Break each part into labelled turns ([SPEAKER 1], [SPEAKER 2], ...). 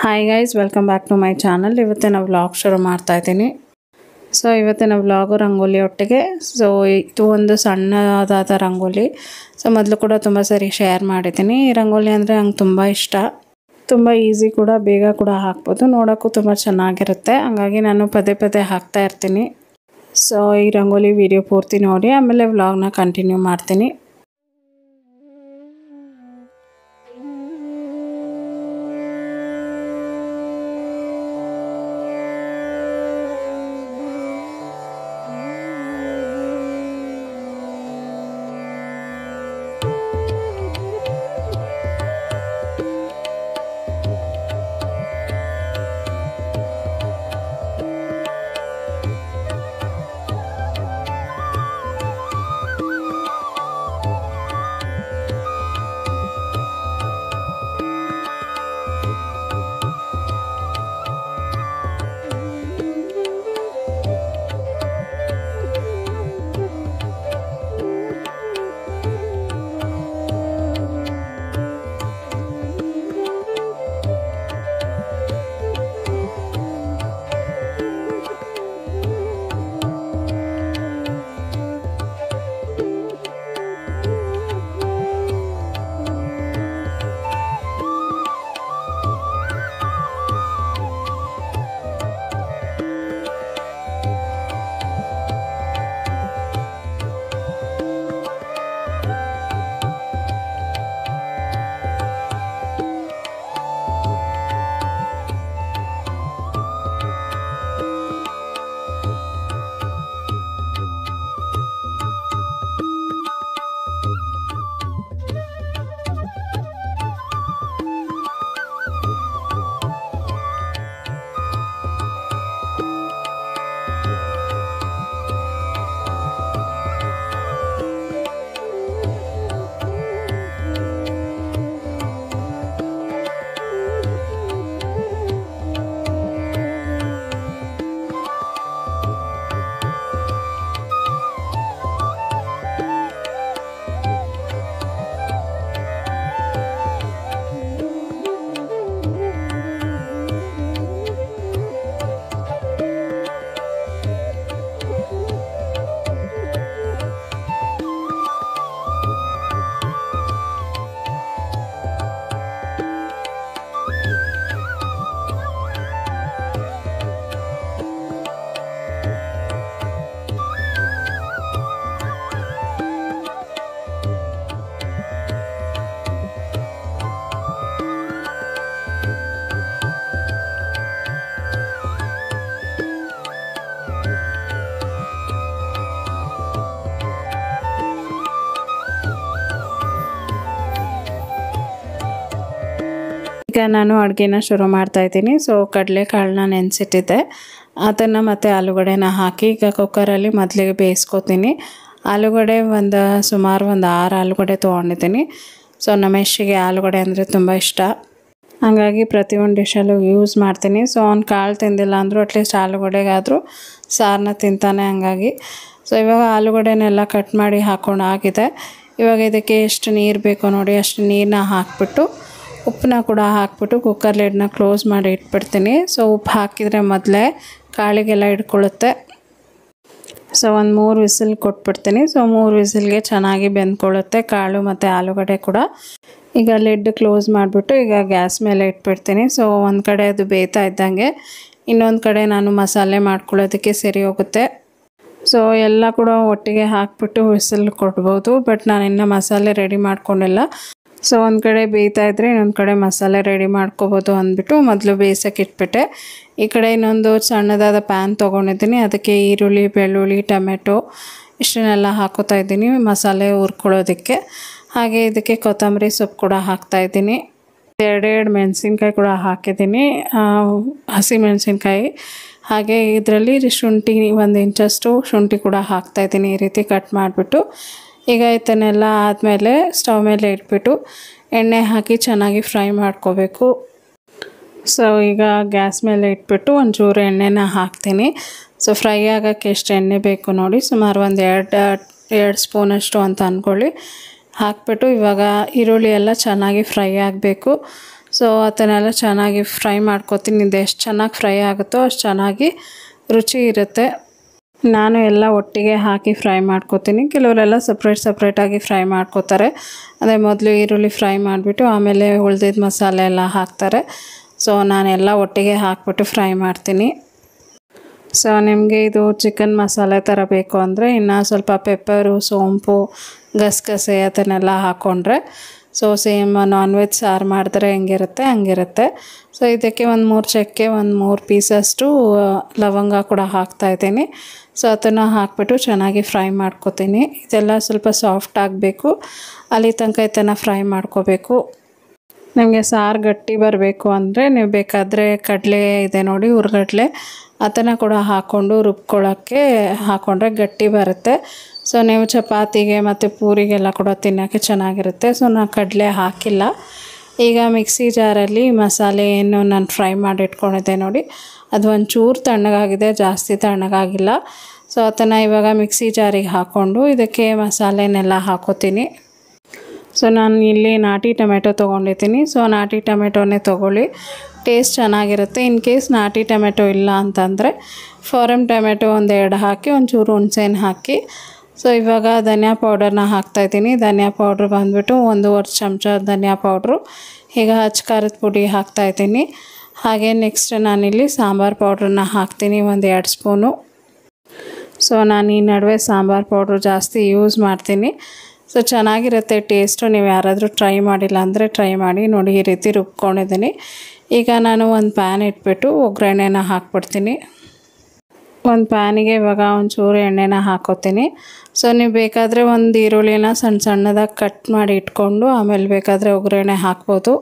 [SPEAKER 1] Hi guys, welcome back to my channel. ಇವತ್ತಿನ vlog ಶುರು ಮಾಡ್ತಾ ಇದ್ದೀನಿ. ಸೊ ಇವತ್ತಿನ ವ್ಲಾಗು ರಂಗೋಲಿ ಒಟ್ಟಿಗೆ. ಸೊ ಇದು ಒಂದು ಸಣ್ಣದಾದ ರಂಗೋಲಿ. ಸೊ ಮೊದಲು ಕೂಡ ತುಂಬ ಸರಿ ಶೇರ್ ಮಾಡಿದ್ದೀನಿ. ಈ ರಂಗೋಲಿ ಅಂದರೆ ನಂಗೆ ತುಂಬ ಇಷ್ಟ. ತುಂಬ ಈಸಿ ಕೂಡ, ಬೇಗ ಕೂಡ ಹಾಕ್ಬೋದು, ನೋಡೋಕ್ಕೂ ತುಂಬ ಚೆನ್ನಾಗಿರುತ್ತೆ. ಹಾಗಾಗಿ ನಾನು ಪದೇ ಪದೇ ಹಾಕ್ತಾ ಇರ್ತೀನಿ. ಸೊ ಈ ರಂಗೋಲಿ ವಿಡಿಯೋ ಪೂರ್ತಿ ನೋಡಿ, ಆಮೇಲೆ ವ್ಲಾಗ್ನ ಕಂಟಿನ್ಯೂ ಮಾಡ್ತೀನಿ. ಈಗ ನಾನು ಅಡುಗೆನ ಶುರು ಮಾಡ್ತಾ ಇದ್ದೀನಿ. ಸೊ ಕಡಲೆಕಾಳನ್ನ ನೆನೆಸಿಟ್ಟಿದ್ದೆ, ಅದನ್ನು ಮತ್ತು ಆಲೂಗಡ್ಡೆನ ಹಾಕಿ ಈಗ ಕುಕ್ಕರಲ್ಲಿ ಮೊದಲಿಗೆ ಬೇಯಿಸ್ಕೊತೀನಿ. ಆಲೂಗಡ್ಡೆ ಸುಮಾರು ಒಂದು 6 ಆಲೂಗಡ್ಡೆ ತೊಗೊಂಡಿದ್ದೀನಿ. ಸೊ ನಮ್ಮ ಯಶ್ಶಿಗೆ ಆಲೂಗಡ್ಡೆ ಅಂದರೆ ತುಂಬ ಇಷ್ಟ, ಹಾಗಾಗಿ ಪ್ರತಿಯೊಂದು ಡಿಶಲ್ಲೂ ಯೂಸ್ ಮಾಡ್ತೀನಿ. ಸೊ ಅವ್ನು ಕಾಳು ತಿಂದಿಲ್ಲ ಅಂದರೂ ಅಟ್ಲೀಸ್ಟ್ ಆಲೂಗಡ್ಡೆಗಾದರೂ ಸಾರನ್ನ ತಿಂತಾನೆ. ಹಾಗಾಗಿ ಸೊ ಇವಾಗ ಆಲೂಗಡ್ಡೆನೆಲ್ಲ ಕಟ್ ಮಾಡಿ ಹಾಕ್ಕೊಂಡು ಆಗಿದೆ. ಇವಾಗ ಇದಕ್ಕೆ ಎಷ್ಟು ನೀರು ಬೇಕೋ ನೋಡಿ ಅಷ್ಟು ನೀರನ್ನ ಹಾಕಿಬಿಟ್ಟು ಉಪ್ಪನ್ನ ಕೂಡ ಹಾಕ್ಬಿಟ್ಟು ಕುಕ್ಕರ್ ಲಿಡ್ನ ಕ್ಲೋಸ್ ಮಾಡಿ ಇಟ್ಬಿಡ್ತೀನಿ. ಸೊ ಉಪ್ಪು ಹಾಕಿದರೆ ಮೊದಲೇ ಕಾಳಿಗೆಲ್ಲ ಇಟ್ಕೊಳ್ಳುತ್ತೆ. ಸೊ ಒಂದು 3 ವಿಸಿಲ್ ಕೊಟ್ಬಿಡ್ತೀನಿ. ಸೊ 3 ವಿಸಿಲ್ಗೆ ಚೆನ್ನಾಗಿ ಬೆಂದ್ಕೊಳ್ಳುತ್ತೆ ಕಾಳು ಮತ್ತು ಆಲೂಗಡ್ಡೆ ಕೂಡ. ಈಗ ಲಿಡ್ ಕ್ಲೋಸ್ ಮಾಡಿಬಿಟ್ಟು ಈಗ ಗ್ಯಾಸ್ ಮೇಲೆ ಇಟ್ಬಿಡ್ತೀನಿ. ಸೊ ಒಂದು ಕಡೆ ಅದು ಬೇಯ್ತಾ ಇದ್ದಂಗೆ ಇನ್ನೊಂದು ಕಡೆ ನಾನು ಮಸಾಲೆ ಮಾಡ್ಕೊಳ್ಳೋದಕ್ಕೆ ಸರಿ ಹೋಗುತ್ತೆ. ಸೊ ಎಲ್ಲ ಕೂಡ ಒಟ್ಟಿಗೆ ಹಾಕ್ಬಿಟ್ಟು ವಿಸಿಲ್ ಕೊಡ್ಬೋದು, ಬಟ್ ನಾನು ಇನ್ನೂ ಮಸಾಲೆ ರೆಡಿ ಮಾಡ್ಕೊಂಡಿಲ್ಲ. ಸೊ ಒಂದು ಕಡೆ ಬೇಯ್ತಾ ಇದ್ದರೆ ಇನ್ನೊಂದು ಕಡೆ ಮಸಾಲೆ ರೆಡಿ ಮಾಡ್ಕೋಬೋದು ಅಂದ್ಬಿಟ್ಟು ಮೊದಲು ಬೇಯಿಸೋಕೆ ಇಟ್ಬಿಟ್ಟೆ. ಈ ಕಡೆ ಇನ್ನೊಂದು ಸಣ್ಣದಾದ ಪ್ಯಾನ್ ತೊಗೊಂಡಿದ್ದೀನಿ. ಅದಕ್ಕೆ ಈರುಳ್ಳಿ, ಬೆಳ್ಳುಳ್ಳಿ, ಟೊಮೆಟೊ ಇಷ್ಟನ್ನೆಲ್ಲ ಹಾಕೋತಾ ಇದ್ದೀನಿ ಮಸಾಲೆ ಹುರ್ಕೊಳ್ಳೋದಕ್ಕೆ. ಹಾಗೆ ಇದಕ್ಕೆ ಕೊತ್ತಂಬರಿ ಸೊಪ್ಪು ಕೂಡ ಹಾಕ್ತಾಯಿದ್ದೀನಿ. 2 ಮೆಣಸಿನ್ಕಾಯಿ ಕೂಡ ಹಾಕಿದ್ದೀನಿ, ಹಸಿ ಮೆಣಸಿನ್ಕಾಯಿ. ಹಾಗೆ ಇದರಲ್ಲಿ ಶುಂಠಿ 1 ಇಂಚಷ್ಟು ಶುಂಠಿ ಕೂಡ ಹಾಕ್ತಾಯಿದ್ದೀನಿ, ಈ ರೀತಿ ಕಟ್ ಮಾಡಿಬಿಟ್ಟು. ಈಗ ಇದನ್ನೆಲ್ಲ ಆದಮೇಲೆ ಸ್ಟವ್ ಮೇಲೆ ಇಟ್ಬಿಟ್ಟು ಎಣ್ಣೆ ಹಾಕಿ ಚೆನ್ನಾಗಿ ಫ್ರೈ ಮಾಡ್ಕೋಬೇಕು. ಸೊ ಈಗ ಗ್ಯಾಸ್ ಮೇಲೆ ಇಟ್ಬಿಟ್ಟು ಒಂಚೂರು ಎಣ್ಣೆನ ಹಾಕ್ತೀನಿ. ಸೊ ಫ್ರೈ ಆಗೋಕ್ಕೆ ಎಷ್ಟು ಎಣ್ಣೆ ಬೇಕು ನೋಡಿ, ಸುಮಾರು ಒಂದು ಎರಡು ಸ್ಪೂನಷ್ಟು ಅಂತ ಅಂದ್ಕೊಳ್ಳಿ. ಹಾಕ್ಬಿಟ್ಟು ಇವಾಗ ಈರುಳ್ಳಿ ಎಲ್ಲ ಚೆನ್ನಾಗಿ ಫ್ರೈ ಆಗಬೇಕು. ಸೊ ಅದನ್ನೆಲ್ಲ ಚೆನ್ನಾಗಿ ಫ್ರೈ ಮಾಡ್ಕೊತೀನಿ. ಇದು ಎಷ್ಟು ಚೆನ್ನಾಗಿ ಫ್ರೈ ಆಗುತ್ತೋ ಅಷ್ಟು ಚೆನ್ನಾಗಿ ರುಚಿ ಇರುತ್ತೆ. ನಾನು ಎಲ್ಲ ಒಟ್ಟಿಗೆ ಹಾಕಿ ಫ್ರೈ ಮಾಡ್ಕೊತೀನಿ. ಕೆಲವರೆಲ್ಲ ಸಪ್ರೇಟಾಗಿ ಫ್ರೈ ಮಾಡ್ಕೋತಾರೆ. ಅದೇ ಮೊದಲು ಈರುಳ್ಳಿ ಫ್ರೈ ಮಾಡಿಬಿಟ್ಟು ಆಮೇಲೆ ಉಳ್ದಿದ್ದ ಮಸಾಲೆ ಎಲ್ಲ ಹಾಕ್ತಾರೆ. ಸೊ ನಾನೆಲ್ಲ ಒಟ್ಟಿಗೆ ಹಾಕ್ಬಿಟ್ಟು ಫ್ರೈ ಮಾಡ್ತೀನಿ. ಸೊ ನಿಮಗೆ ಇದು ಚಿಕನ್ ಮಸಾಲೆ ಥರ ಬೇಕು ಅಂದರೆ ಇನ್ನು ಸ್ವಲ್ಪ ಪೆಪ್ಪರು, ಸೋಂಪು, ಗಸಗಸೆ ಅದನ್ನೆಲ್ಲ ಹಾಕ್ಕೊಂಡ್ರೆ ಸೊ ಸೇಮ್ ನಾನ್ ವೆಜ್ ಸಾರು ಮಾಡಿದ್ರೆ ಹಂಗಿರುತ್ತೆ. ಸೊ ಇದಕ್ಕೆ ಒಂದು 3 ಚಕ್ಕೆ, ಒಂದು 3 ಪೀಸಷ್ಟು ಲವಂಗ ಕೂಡ ಹಾಕ್ತಾಯಿದ್ದೀನಿ. ಸೊ ಅದನ್ನು ಹಾಕ್ಬಿಟ್ಟು ಚೆನ್ನಾಗಿ ಫ್ರೈ ಮಾಡ್ಕೊತೀನಿ. ಇದೆಲ್ಲ ಸ್ವಲ್ಪ ಸಾಫ್ಟ್ ಆಗಬೇಕು, ಅಲ್ಲಿ ತನಕ ಇದನ್ನು ಫ್ರೈ ಮಾಡ್ಕೋಬೇಕು. ನಿಮಗೆ ಸಾರು ಗಟ್ಟಿ ಬರಬೇಕು ಅಂದರೆ ನೀವು ಬೇಕಾದರೆ ಕಡಲೆ ಇದೆ ನೋಡಿ, ಹುರ್ಗಡ್ಲೆ, ಅದನ್ನು ಕೂಡ ಹಾಕ್ಕೊಂಡು ರುಬ್ಕೊಳ್ಳೋಕ್ಕೆ ಹಾಕ್ಕೊಂಡ್ರೆ ಗಟ್ಟಿ ಬರುತ್ತೆ. ಸೊ ನೀವು ಚಪಾತಿಗೆ ಮತ್ತು ಪೂರಿಗೆಲ್ಲ ಕೂಡ ತಿನ್ನೋಕ್ಕೆ ಚೆನ್ನಾಗಿರುತ್ತೆ. ಸೊ ನಾನು ಕಡಲೆ ಹಾಕಿಲ್ಲ. ಈಗ ಮಿಕ್ಸಿ ಜಾರಲ್ಲಿ ಮಸಾಲೆ ಏನು ನಾನು ಫ್ರೈ ಮಾಡಿ ಇಟ್ಕೊಂಡಿದ್ದೆ ನೋಡಿ, ಅದು ಒಂಚೂರು ತಣ್ಣಗಾಗಿದೆ, ಜಾಸ್ತಿ ತಣ್ಣಗಾಗಿಲ್ಲ. ಸೊ ಅದನ್ನು ಇವಾಗ ಮಿಕ್ಸಿ ಜಾರಿಗೆ ಹಾಕ್ಕೊಂಡು ಇದಕ್ಕೆ ಮಸಾಲೆನೆಲ್ಲ ಹಾಕೋತೀನಿ. ಸೊ ನಾನು ಇಲ್ಲಿ ನಾಟಿ ಟೊಮೆಟೊ ತೊಗೊಂಡಿದ್ದೀನಿ. ಸೊ ನಾಟಿ ಟೊಮೆಟೊನೇ ತೊಗೊಳ್ಳಿ, ಟೇಸ್ಟ್ ಚೆನ್ನಾಗಿರುತ್ತೆ. ಇನ್ ಕೇಸ್ ನಾಟಿ ಟೊಮೆಟೊ ಇಲ್ಲ ಅಂತಂದರೆ ಫಾರಮ್ ಟೊಮೆಟೊ 1-2 ಹಾಕಿ ಒಂಚೂರು ಹುಣಸೆಹಣ್ಣು ಹಾಕಿ. ಸೊ ಇವಾಗ ಧನಿಯಾ ಪೌಡರ್ನ ಹಾಕ್ತಾಯಿದ್ದೀನಿ. ಧನಿಯಾ ಪೌಡ್ರ್ ಬಂದುಬಿಟ್ಟು 1.25 ಚಮಚ ಧನಿಯಾ ಪೌಡ್ರು. ಈಗ ಖಾರದ ಪುಡಿ ಹಾಕ್ತಾಯಿದ್ದೀನಿ. ಹಾಗೆ ನೆಕ್ಸ್ಟ್ ನಾನಿಲ್ಲಿ ಸಾಂಬಾರು ಪೌಡ್ರನ್ನ ಹಾಕ್ತೀನಿ, 1-2 ಸ್ಪೂನು. ಸೊ ನಾನು ಈ ನಡುವೆ ಸಾಂಬಾರು ಪೌಡ್ರು ಜಾಸ್ತಿ ಯೂಸ್ ಮಾಡ್ತೀನಿ. ಸೊ ಚೆನ್ನಾಗಿರುತ್ತೆ ಟೇಸ್ಟು. ನೀವು ಯಾರಾದರೂ ಟ್ರೈ ಮಾಡಿಲ್ಲ ಅಂದರೆ ಟ್ರೈ ಮಾಡಿ ನೋಡಿ. ಈ ರೀತಿ ರುಬ್ಕೊಂಡಿದ್ದೀನಿ. ಈಗ ನಾನು ಒಂದು ಪ್ಯಾನ್ ಇಟ್ಬಿಟ್ಟು ಒಗ್ಗರಣೆನ ಹಾಕ್ಬಿಡ್ತೀನಿ. ಒಂದು ಪ್ಯಾನಿಗೆ ಇವಾಗ ಒಂಚೂರು ಎಣ್ಣೆನ ಹಾಕೋತೀನಿ. ಸೊ ನೀವು ಬೇಕಾದರೆ ಒಂದು ಈರುಳ್ಳಿನ ಸಣ್ಣದಾಗಿ ಕಟ್ ಮಾಡಿ ಇಟ್ಕೊಂಡು ಆಮೇಲೆ ಬೇಕಾದರೆ ಒಗ್ಗರಣೆ ಹಾಕ್ಬೋದು.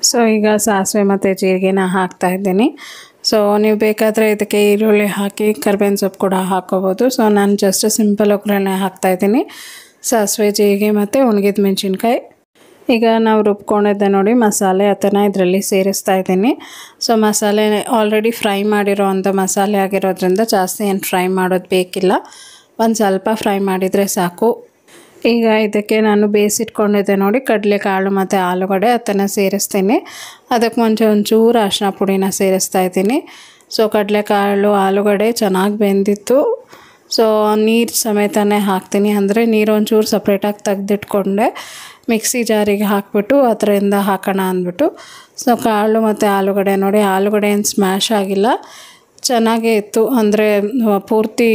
[SPEAKER 1] ಸೊ ಈಗ ಸಾಸಿವೆ ಮತ್ತು ಜೀರಿಗೆನ ಹಾಕ್ತಾಯಿದ್ದೀನಿ. ಸೊ ನೀವು ಬೇಕಾದರೆ ಇದಕ್ಕೆ ಈರುಳ್ಳಿ ಹಾಕಿ ಕರ್ಬೇವಿನ ಸೊಪ್ಪು ಕೂಡ ಹಾಕ್ಕೋಬೋದು. ಸೊ ನಾನು ಜಸ್ಟ್ ಸಿಂಪಲ್ ಒಗ್ಗರಣೆ ಹಾಕ್ತಾಯಿದ್ದೀನಿ, ಸಾಸಿವೆ, ಜೀರಿಗೆ ಮತ್ತು ಒಣಗಿದ ಮೆಣಸಿನ್ಕಾಯಿ. ಈಗ ನಾವು ರುಬ್ಕೊಂಡಿದ್ದೆ ನೋಡಿ ಮಸಾಲೆ, ಅದನ್ನು ಇದರಲ್ಲಿ ಸೇರಿಸ್ತಾ ಇದ್ದೀನಿ. ಸೊ ಮಸಾಲೆ ಆಲ್ರೆಡಿ ಫ್ರೈ ಮಾಡಿರೋ ಅಂಥ ಮಸಾಲೆ ಆಗಿರೋದ್ರಿಂದ ಜಾಸ್ತಿ ಏನು ಫ್ರೈ ಮಾಡೋದು ಬೇಕಿಲ್ಲ, ಒಂದು ಸ್ವಲ್ಪ ಫ್ರೈ ಮಾಡಿದರೆ ಸಾಕು. ಈಗ ಇದಕ್ಕೆ ನಾನು ಬೇಯಿಸಿಟ್ಕೊಂಡಿದ್ದೆ ನೋಡಿ ಕಡಲೆಕಾಳು ಮತ್ತು ಆಲೂಗಡ್ಡೆ, ಅದನ್ನು ಸೇರಿಸ್ತೀನಿ. ಅದಕ್ಕೆ ಮುಂಚೆ ಒಂಚೂರು ಅರಿಶಿನ ಪುಡಿನ ಸೇರಿಸ್ತಾ ಇದ್ದೀನಿ. ಸೊ ಕಡಲೆಕಾಳು ಆಲೂಗಡ್ಡೆ ಚೆನ್ನಾಗಿ ಬೆಂದಿತ್ತು. ಸೊ ನೀರು ಸಮೇತನೇ ಹಾಕ್ತೀನಿ, ಅಂದರೆ ನೀರು ಒಂಚೂರು ಸಪ್ರೇಟಾಗಿ ತೆಗೆದಿಟ್ಕೊಂಡೆ ಮಿಕ್ಸಿ ಜಾರಿಗೆ ಹಾಕ್ಬಿಟ್ಟು ಅದರಿಂದ ಹಾಕೋಣ ಅಂದ್ಬಿಟ್ಟು. ಸೊ ಕಾಳು ಮತ್ತು ಆಲೂಗಡ್ಡೆ ನೋಡಿ, ಆಲೂಗಡ್ಡೆ ಏನು ಸ್ಮ್ಯಾಶ್ ಆಗಿಲ್ಲ, ಚೆನ್ನಾಗೇ ಇತ್ತು. ಅಂದರೆ ಪೂರ್ತಿ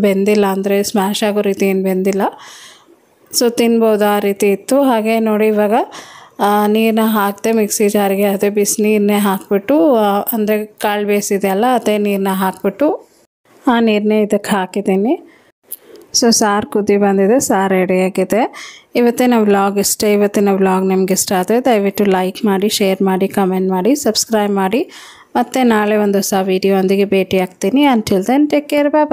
[SPEAKER 1] ಬೆಂದಿಲ್ಲ, ಅಂದರೆ ಸ್ಮ್ಯಾಶ್ ಆಗೋ ರೀತಿ ಏನು ಬೆಂದಿಲ್ಲ. ಸೊ ತಿನ್ಬೋದು ಆ ರೀತಿ ಇತ್ತು. ಹಾಗೆ ನೋಡಿ ಇವಾಗ ನೀರನ್ನ ಹಾಕಿದೆ ಮಿಕ್ಸಿ ಜಾರಿಗೆ, ಅದೇ ಬಿಸಿ ನೀರನ್ನೇ ಹಾಕಿಬಿಟ್ಟು, ಅಂದರೆ ಕಾಳು ಬೇಯಿಸಿದೆಯಲ್ಲ ಅದೇ ನೀರನ್ನ ಹಾಕಿಬಿಟ್ಟು ಆ ನೀರನ್ನೇ ಇದಕ್ಕೆ ಹಾಕಿದ್ದೀನಿ. ಸೊ ಸಾರು ಕುದಿ ಬಂದಿದೆ, ಸಾರು ರೆಡಿಯಾಗಿದೆ. ಇವತ್ತಿನ ವ್ಲಾಗ್ ಇಷ್ಟೇ. ಇವತ್ತಿನ ವ್ಲಾಗ್ ನಿಮ್ಗೆ ಇಷ್ಟ ಆದರೆ ದಯವಿಟ್ಟು ಲೈಕ್ ಮಾಡಿ, ಶೇರ್ ಮಾಡಿ, ಕಮೆಂಟ್ ಮಾಡಿ, ಸಬ್ಸ್ಕ್ರೈಬ್ ಮಾಡಿ. ಮತ್ತು ನಾಳೆ ಒಂದು ಹೊಸ ವೀಡಿಯೋ ಒಂದಿಗೆ ಭೇಟಿ ಆಗ್ತೀನಿ. ಅಂಟಿಲ್ ದೆನ್ ಟೇಕ್ ಕೇರ್, ಬಾಯ್.